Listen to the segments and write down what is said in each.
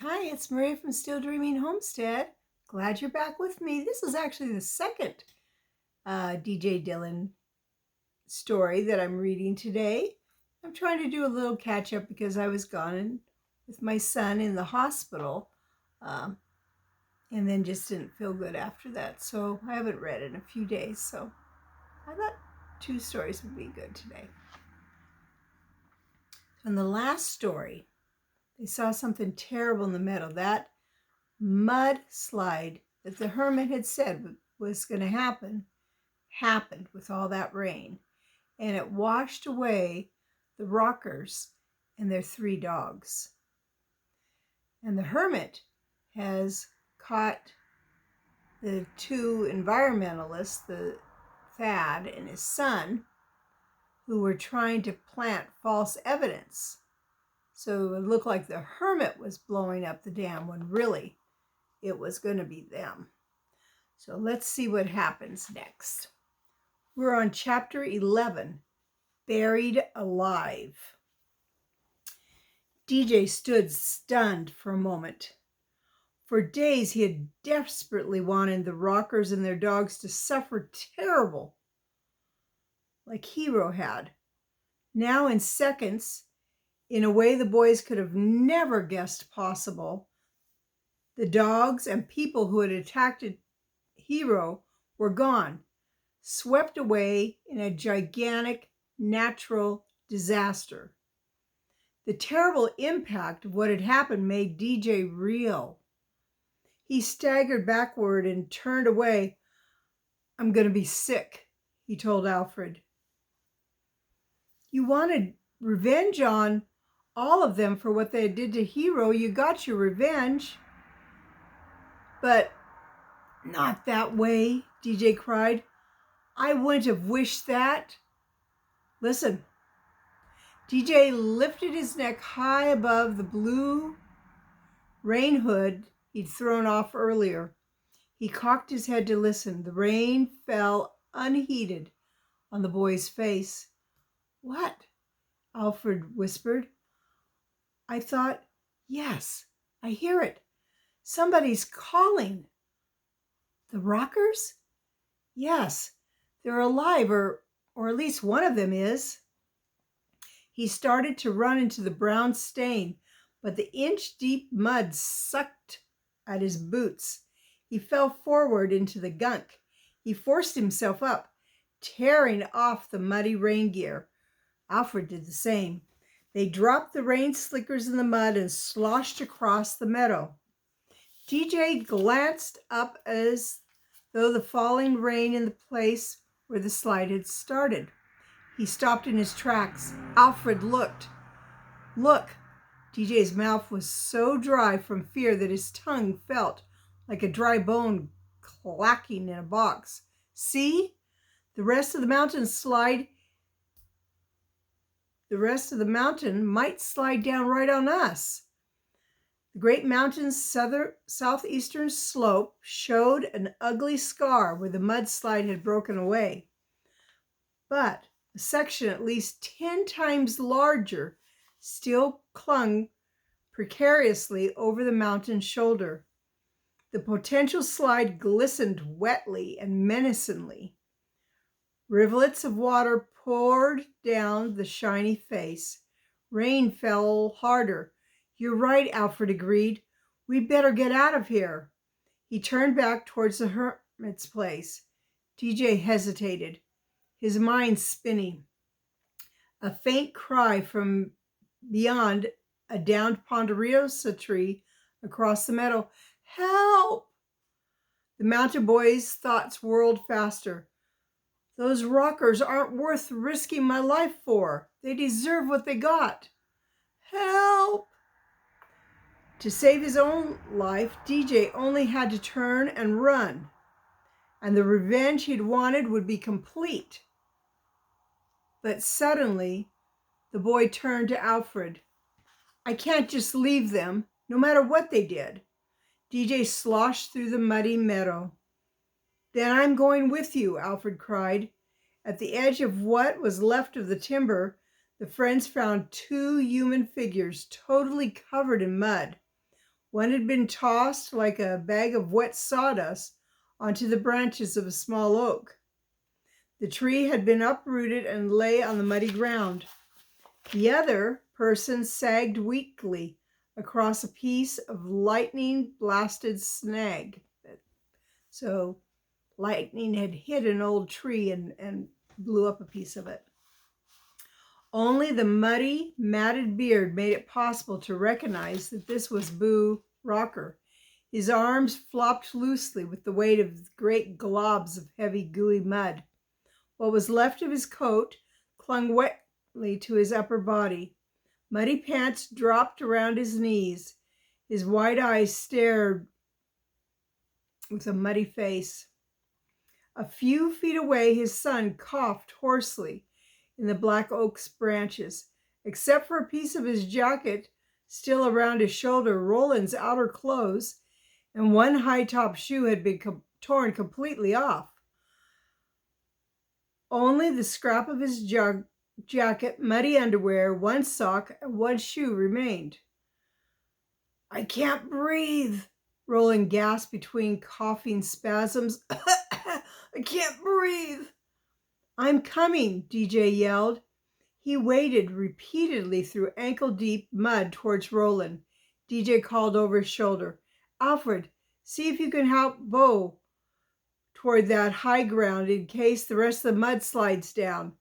Hi, it's Maria from Still Dreaming Homestead. Glad you're back with me. This is actually the second DJ Dillon story that I'm reading today. I'm trying to do a little catch up because I was gone with my son in the hospital um, and then just didn't feel good after that. So I haven't read in a few days. So I thought two stories would be good today. In the last story, they saw something terrible in the meadow. That mudslide that the hermit had said was going to happen happened with all that rain, and it washed away the rockers and their three dogs. And the hermit has caught the two environmentalists, the Thad and his son, who were trying to plant false evidence. So it would look like the hermit was blowing up the dam when really it was going to be them. So let's see what happens next. We're on chapter 11, Buried Alive. DJ stood stunned for a moment. For days he had desperately wanted the rockers and their dogs to suffer terrible, like Hero had. Now in seconds, in a way the boys could have never guessed possible, the dogs and people who had attacked Hero were gone, swept away in a gigantic natural disaster. The terrible impact of what had happened made DJ reel. He staggered backward and turned away. "I'm going to be sick," he told Alfred. "You wanted revenge on all of them for what they did to Hero. You got your revenge." "But not that way," DJ cried. "I wouldn't have wished that. Listen." DJ lifted his neck high above the blue rain hood he'd thrown off earlier. He cocked his head to listen. The rain fell unheeded on the boy's face. "What?" Alfred whispered. "I thought, yes, I hear it. Somebody's calling." "The rockers?" "Yes, they're alive, or at least one of them is." He started to run into the brown stain, but the inch-deep mud sucked at his boots. He fell forward into the gunk. He forced himself up, tearing off the muddy rain gear. Alfred did the same. They dropped the rain slickers in the mud and sloshed across the meadow. DJ glanced up as though the falling rain in the place where the slide had started. He stopped in his tracks. Alfred looked. "Look." DJ's mouth was so dry from fear that his tongue felt like a dry bone clacking in a box. "See? The rest of the mountain might slide down right on us." The great mountain's southeastern slope showed an ugly scar where the mudslide had broken away. But a section at least 10 times larger still clung precariously over the mountain's shoulder. The potential slide glistened wetly and menacingly. Rivulets of water poured down the shiny face. Rain fell harder. "You're right," Alfred agreed. "We'd better get out of here." He turned back towards the hermit's place. DJ hesitated, his mind spinning. A faint cry from beyond a downed ponderosa tree across the meadow. "Help!" The mountain boy's thoughts whirled faster. "Those rockers aren't worth risking my life for. They deserve what they got. Help!" To save his own life, DJ only had to turn and run, and the revenge he'd wanted would be complete. But suddenly, the boy turned to Alfred. "I can't just leave them, no matter what they did." DJ sloshed through the muddy meadow. "Then I'm going with you," Alfred cried. At the edge of what was left of the timber, the friends found two human figures totally covered in mud. One had been tossed like a bag of wet sawdust onto the branches of a small oak. The tree had been uprooted and lay on the muddy ground. The other person sagged weakly across a piece of lightning-blasted snag. So lightning had hit an old tree and blew up a piece of it. Only the muddy, matted beard made it possible to recognize that this was Boo Rocker. His arms flopped loosely with the weight of great globs of heavy, gooey mud. What was left of his coat clung wetly to his upper body. Muddy pants dropped around his knees. His wide eyes stared with a muddy face. A few feet away, his son coughed hoarsely in the black oak's branches. Except for a piece of his jacket still around his shoulder, Roland's outer clothes and one high-top shoe had been torn completely off. Only the scrap of his jacket, muddy underwear, one sock, and one shoe remained. "I can't breathe," Roland gasped between coughing spasms. "I can't breathe." "I'm coming," DJ yelled. He waded repeatedly through ankle-deep mud towards Roland. DJ called over his shoulder, "Alfred, see if you can help Bo toward that high ground in case the rest of the mud slides down."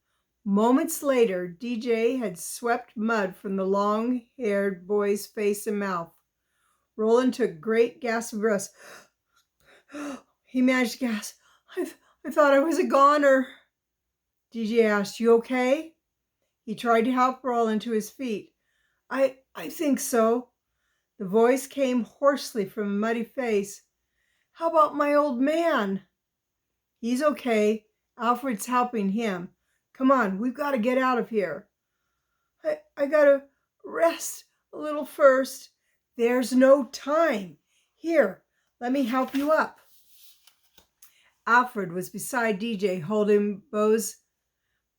Moments later, DJ had swept mud from the long-haired boy's face and mouth. Roland took great gasps of breath. He managed to gasp, I thought I was a goner." DJ asked, "You okay?" He tried to help Roland to his feet. I think so." The voice came hoarsely from a muddy face. "How about my old man?" "He's okay. Alfred's helping him. Come on, we've got to get out of here." I got to rest a little first." "There's no time. Here, let me help you up." Alfred was beside DJ, holding Bo's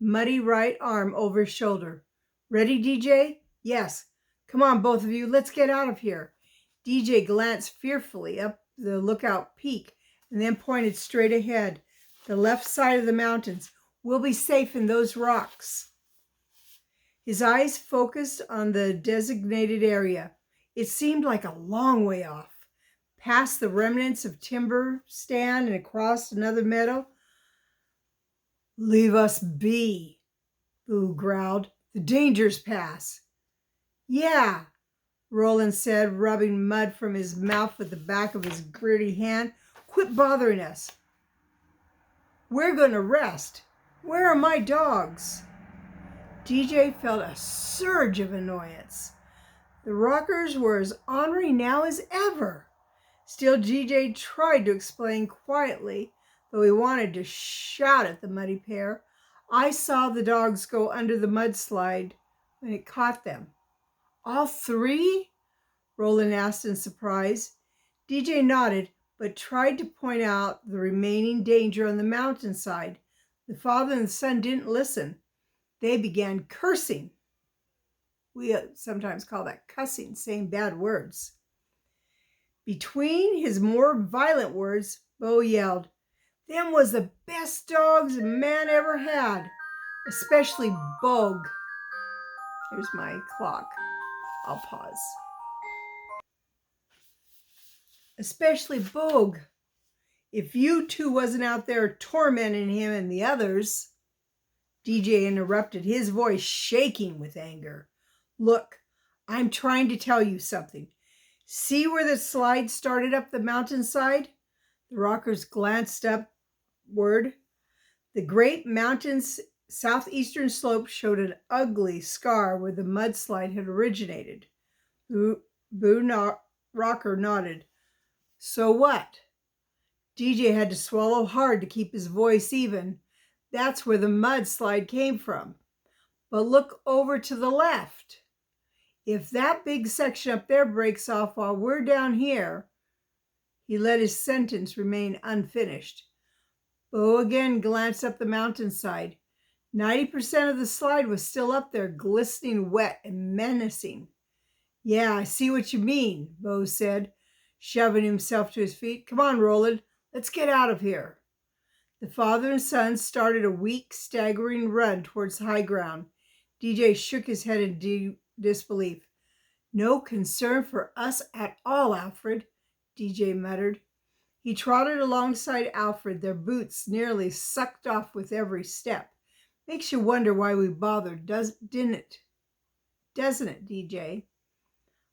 muddy right arm over his shoulder. "Ready, DJ?" "Yes. Come on, both of you. Let's get out of here." DJ glanced fearfully up the lookout peak and then pointed straight ahead, the left side of the mountains. "We'll be safe in those rocks." His eyes focused on the designated area. It seemed like a long way off, past the remnants of timber stand and across another meadow. "Leave us be," Boo growled. "The danger's past." "Yeah," Roland said, rubbing mud from his mouth with the back of his gritty hand. "Quit bothering us. We're going to rest. Where are my dogs?" DJ felt a surge of annoyance. The Rockers were as ornery now as ever. Still, DJ tried to explain quietly, though he wanted to shout at the muddy pair. "I saw the dogs go under the mudslide when it caught them." "All three?" Roland asked in surprise. DJ nodded, but tried to point out the remaining danger on the mountainside. The father and son didn't listen. They began cursing. We sometimes call that cussing, saying bad words. Between his more violent words, Bo yelled, "Them was the best dogs a man ever had, especially Bogue." Here's my clock. I'll pause. "Especially Bogue. If you two wasn't out there tormenting him and the others." DJ interrupted, his voice shaking with anger. "Look, I'm trying to tell you something. See where the slide started up the mountainside?" The Rockers glanced upward. The great mountain's southeastern slope showed an ugly scar where the mudslide had originated. Boo Rocker nodded. "So what?" DJ had to swallow hard to keep his voice even. "That's where the mudslide came from. But look over to the left. If that big section up there breaks off while we're down here." He let his sentence remain unfinished. Bo again glanced up the mountainside. 90% of the slide was still up there, glistening wet and menacing. Yeah, I see what you mean, Bo said, shoving himself to his feet. Come on, Roland, let's get out of here. The father and son started a weak, staggering run towards the high ground. DJ shook his head in disbelief. No concern for us at all, Alfred, DJ muttered. He trotted alongside Alfred, their boots nearly sucked off with every step. Makes you wonder why we bothered, doesn't it, DJ?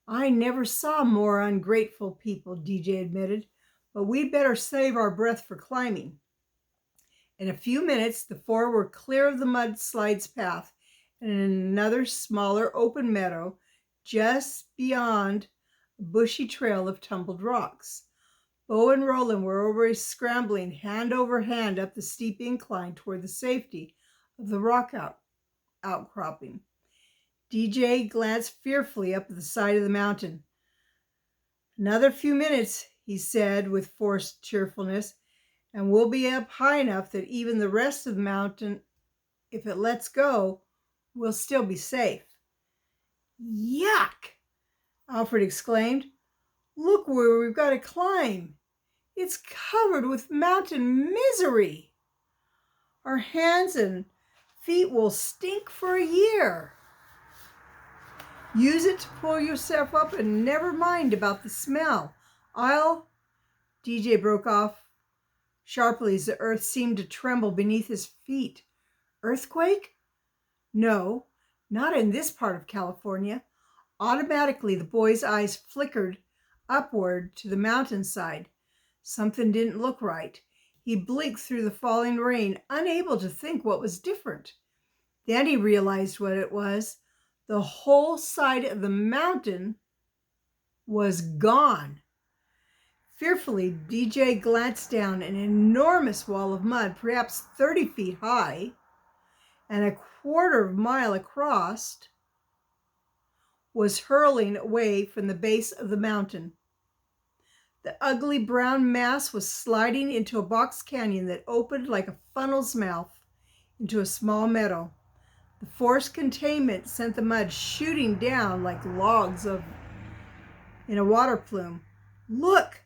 I never saw more ungrateful people, DJ admitted, but we'd better save our breath for climbing. In a few minutes, the four were clear of the mudslide's path and in another smaller open meadow just beyond a bushy trail of tumbled rocks. Bo and Roland were already scrambling hand over hand up the steep incline toward the safety of the rock outcropping. DJ glanced fearfully up at the side of the mountain. Another few minutes, he said with forced cheerfulness, and we'll be up high enough that even the rest of the mountain, if it lets go, will still be safe. Yuck! Alfred exclaimed. Look where we've got to climb. It's covered with mountain misery. Our hands and feet will stink for a year. Use it to pull yourself up and never mind about the smell. DJ broke off sharply as the earth seemed to tremble beneath his feet. Earthquake? No, not in this part of California. Automatically, the boy's eyes flickered upward to the mountainside. Something didn't look right. He blinked through the falling rain, unable to think what was different. Then he realized what it was. The whole side of the mountain was gone. Fearfully, DJ glanced down. An enormous wall of mud, perhaps 30 feet high and a quarter of a mile across, was hurling away from the base of the mountain. The ugly brown mass was sliding into a box canyon that opened like a funnel's mouth into a small meadow. The forced containment sent the mud shooting down like logs in a water plume. Look!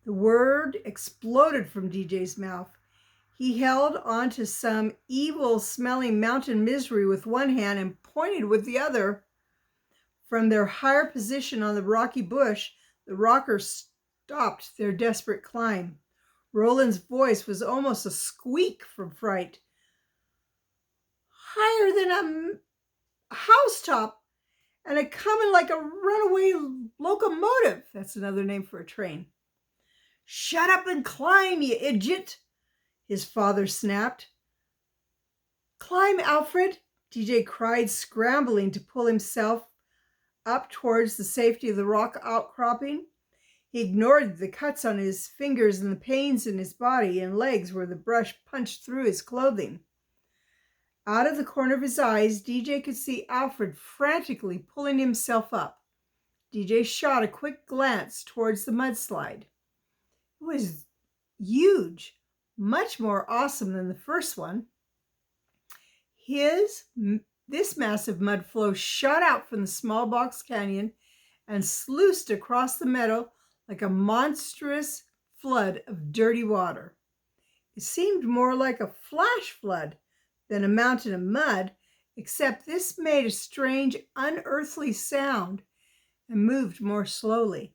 The word exploded from DJ's mouth. He held onto some evil-smelling mountain misery with one hand and pointed with the other. From their higher position on the rocky bush, the rockers stopped their desperate climb. Roland's voice was almost a squeak from fright. Higher than a housetop and a coming like a runaway locomotive. That's another name for a train. Shut up and climb, you idiot, his father snapped. Climb, Alfred, DJ cried, scrambling to pull himself up towards the safety of the rock outcropping. He ignored the cuts on his fingers and the pains in his body and legs where the brush punched through his clothing. Out of the corner of his eyes, DJ could see Alfred frantically pulling himself up. DJ shot a quick glance towards the mudslide. It was huge, much more awesome than the first one. This massive mud flow shot out from the small box canyon and sluiced across the meadow like a monstrous flood of dirty water. It seemed more like a flash flood than a mountain of mud, except this made a strange, unearthly sound and moved more slowly.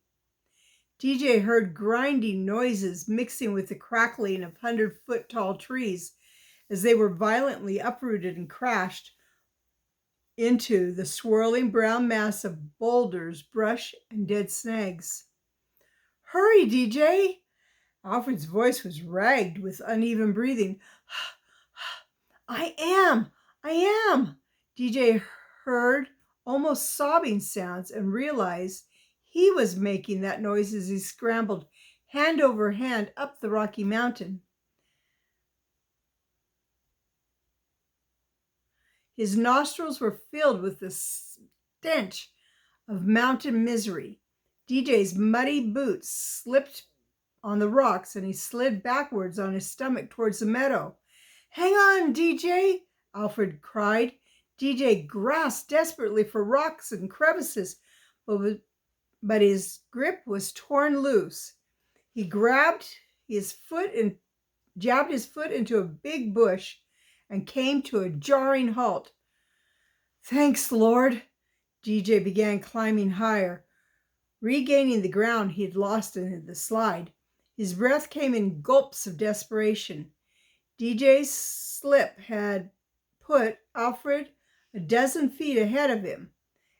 DJ heard grinding noises mixing with the crackling of 100-foot-tall trees as they were violently uprooted and crashed into the swirling brown mass of boulders, brush, and dead snags. Hurry, DJ! Alfred's voice was ragged with uneven breathing. I am. DJ heard almost sobbing sounds and realized he was making that noise as he scrambled hand over hand up the rocky mountain. His nostrils were filled with the stench of mountain misery. DJ's muddy boots slipped on the rocks and he slid backwards on his stomach towards the meadow. Hang on, DJ, Alfred cried. DJ grasped desperately for rocks and crevices, but his grip was torn loose. He jabbed his foot into a big bush and came to a jarring halt. "Thanks, Lord." DJ began climbing higher, regaining the ground he had lost in the slide. His breath came in gulps of desperation. DJ's slip had put Alfred a dozen feet ahead of him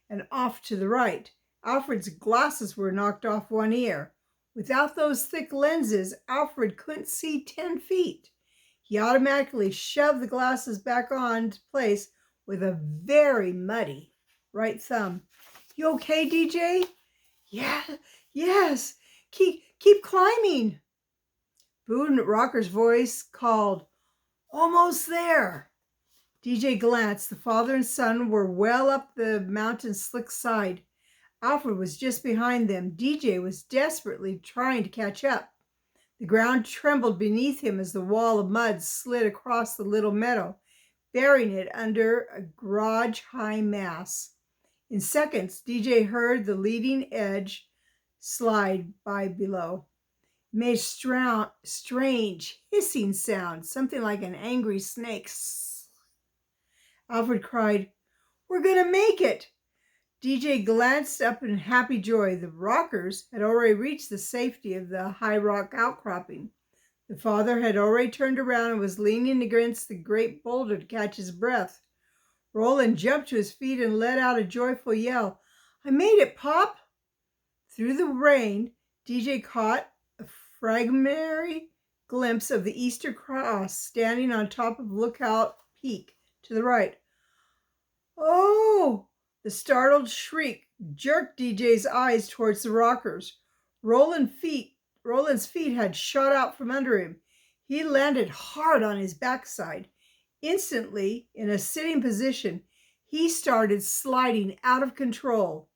and off to the right. Alfred's glasses were knocked off one ear. Without those thick lenses, Alfred couldn't see 10 feet. He automatically shoved the glasses back on to place with a very muddy right thumb. "You okay, DJ?" "Yeah, yes. Keep climbing." Boone Rocker's voice called, "Almost there." DJ glanced. The father and son were well up the mountain's slick side. Alfred was just behind them. DJ was desperately trying to catch up. The ground trembled beneath him as the wall of mud slid across the little meadow, burying it under a garage-high mass. In seconds, DJ heard the leading edge slide by below. It made a strange hissing sound, something like an angry snake. Alfred cried, "We're going to make it!" DJ glanced up in happy joy. The rockers had already reached the safety of the high rock outcropping. The father had already turned around and was leaning against the great boulder to catch his breath. Roland jumped to his feet and let out a joyful yell. "I made it, Pop!" Through the rain, DJ caught a fragmentary glimpse of the Easter Cross standing on top of Lookout Peak to the right. "Oh!" The startled shriek jerked DJ's eyes towards the rockers. Roland's feet had shot out from under him. He landed hard on his backside. Instantly, in a sitting position, he started sliding out of control.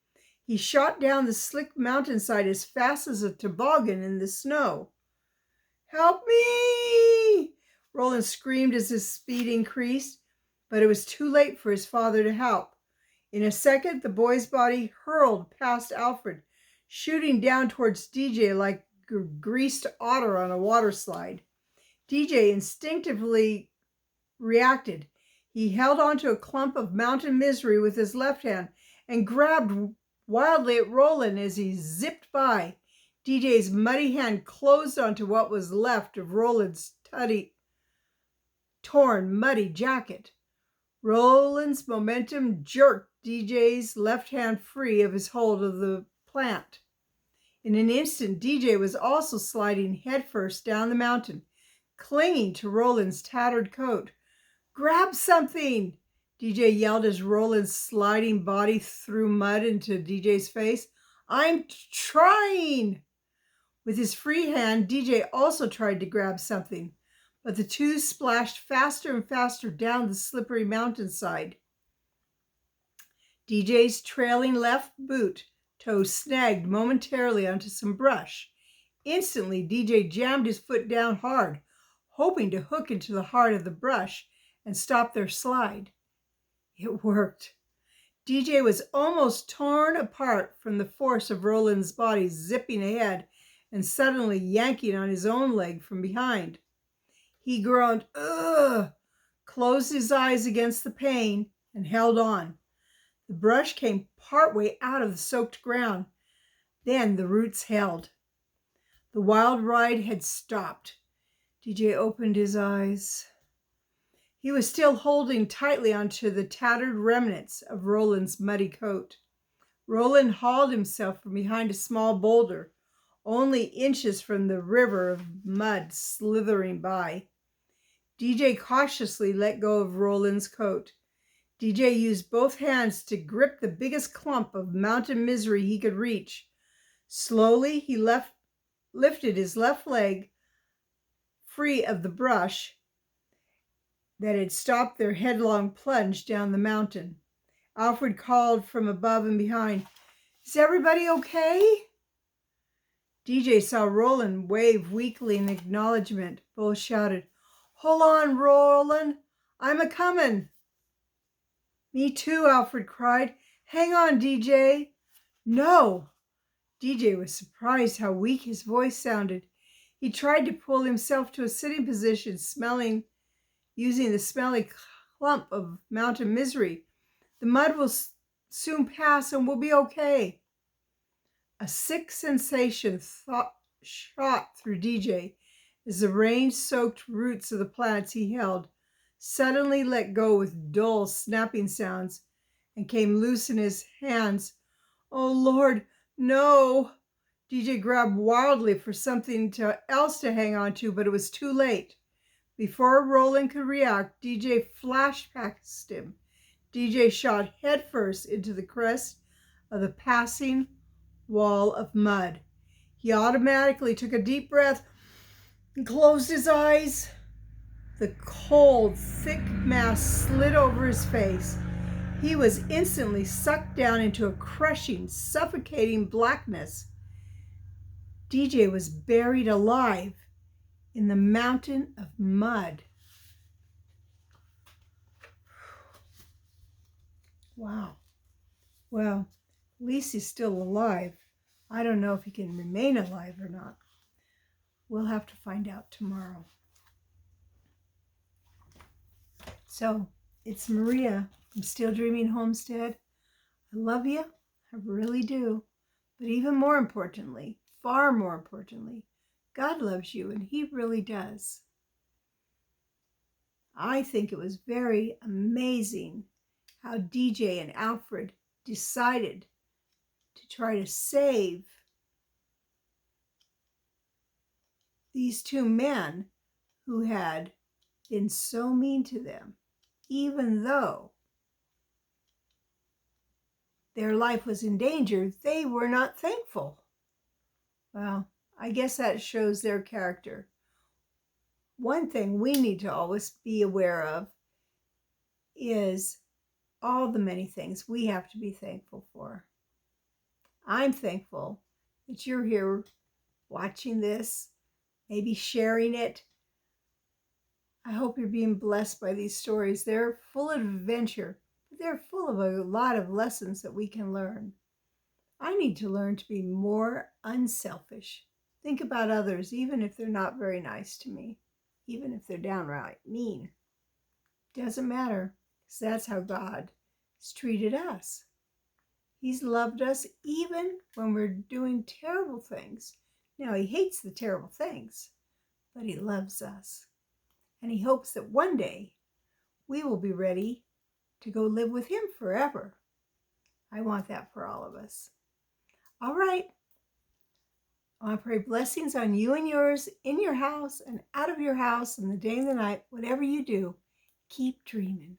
He shot down the slick mountainside as fast as a toboggan in the snow. "Help me!" Roland screamed as his speed increased, but it was too late for his father to help. In a second, the boy's body hurled past Alfred, shooting down towards DJ like a greased otter on a water slide. DJ instinctively reacted. He held onto a clump of mountain misery with his left hand and grabbed wildly at Roland as he zipped by. DJ's muddy hand closed onto what was left of Roland's torn, muddy jacket. Roland's momentum jerked DJ's left hand free of his hold of the plant. In an instant, DJ was also sliding headfirst down the mountain, clinging to Roland's tattered coat. "Grab something!" DJ yelled as Roland's sliding body threw mud into DJ's face. "I'm trying!" With his free hand, DJ also tried to grab something, but the two splashed faster and faster down the slippery mountainside. DJ's trailing left boot toe snagged momentarily onto some brush. Instantly, DJ jammed his foot down hard, hoping to hook into the heart of the brush and stop their slide. It worked. DJ was almost torn apart from the force of Roland's body zipping ahead and suddenly yanking on his own leg from behind. He groaned, "Ugh!" closed his eyes against the pain, and held on. The brush came partway out of the soaked ground. Then the roots held. The wild ride had stopped. DJ opened his eyes. He was still holding tightly onto the tattered remnants of Roland's muddy coat. Roland hauled himself from behind a small boulder, only inches from the river of mud slithering by. DJ cautiously let go of Roland's coat. DJ used both hands to grip the biggest clump of mountain misery he could reach. Slowly, he lifted his left leg free of the brush that had stopped their headlong plunge down the mountain. Alfred called from above and behind, "Is everybody okay?" DJ saw Roland wave weakly in acknowledgement. Both shouted, "Hold on, Roland, I'm a-comin'." "Me too," Alfred cried. "Hang on, DJ." No! DJ was surprised how weak his voice sounded. He tried to pull himself to a sitting position, using the smelly clump of mountain misery. The mud will soon pass and we'll be okay. A sick sensation shot through DJ as the rain-soaked roots of the plants he held suddenly let go with dull snapping sounds and came loose in his hands. Oh Lord, no! DJ grabbed wildly for something else to hang on to, but it was too late. Before Roland could react, DJ flashed past him. DJ shot headfirst into the crest of the passing wall of mud. He automatically took a deep breath and closed his eyes. The cold, thick mass slid over his face. He was instantly sucked down into a crushing, suffocating blackness. DJ was buried alive in the mountain of mud. Wow. Well, at least he's still alive. I don't know if he can remain alive or not. We'll have to find out tomorrow. So, it's Maria from Still Dreaming Homestead. I love you. I really do. But even more importantly, far more importantly, God loves you, and He really does. I think it was very amazing how DJ and Alfred decided to try to save these two men who had been so mean to them, even though their life was in danger. They were not thankful. Well, I guess that shows their character. One thing we need to always be aware of is all the many things we have to be thankful for. I'm thankful that you're here watching this, maybe sharing it. I hope you're being blessed by these stories. They're full of adventure, but they're full of a lot of lessons that we can learn. I need to learn to be more unselfish. Think about others, even if they're not very nice to me, even if they're downright mean. Doesn't matter, because that's how God has treated us. He's loved us even when we're doing terrible things. Now, He hates the terrible things, but He loves us. And He hopes that one day we will be ready to go live with Him forever. I want that for all of us. All right. I want to pray blessings on you and yours, in your house and out of your house, in the day and the night. Whatever you do, keep dreaming.